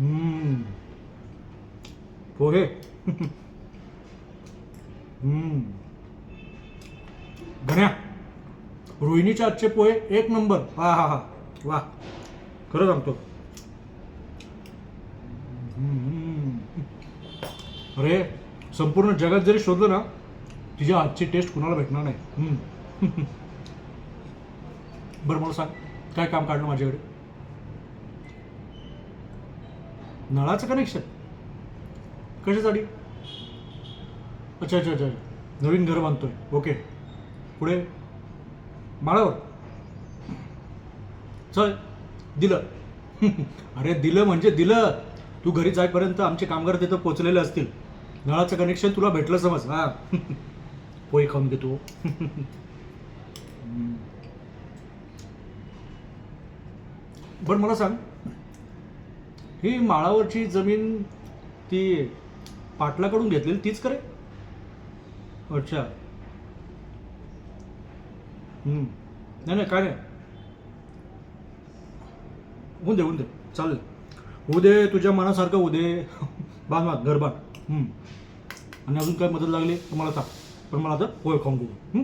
हम्म, पोहे. गण्या, रोहिणीच्या आजचे पोहे एक नंबर. हा हा हा, वा, खरं सांगतो. अरे, संपूर्ण जगात जरी शोधलं ना, तिच्या आजची टेस्ट कुणाला भेटणार नाही. बरं मला सांग, काय काम काढलं माझ्याकडे? नळाचं कनेक्शन कशासाठी? अच्छा अच्छा अच्छा, नवीन घर बांधतोय. ओके, पुढे माळावर. चल, दिलं. अरे दिलं म्हणजे दिलं. तू घरी जाईपर्यंत आमचे कामगार तिथं पोचलेले असतील. नळाचं कनेक्शन तुला भेटलं समज. हा. पोहे खाऊन घेतो. बरं मला सांग, ही माळावरची जमीन ती पाटलाकडून घेतलेली तीच करे? अच्छा. नाही नाही, काय नाही, होऊन दे होऊन दे, चालेल. होऊ दे, तुझ्या मनासारखं होऊ दे. बांध बांध, घर बांध. आणि अजून काय मदत लागली तर मला सांग. पण मला आता पोहे खाऊन घेऊ.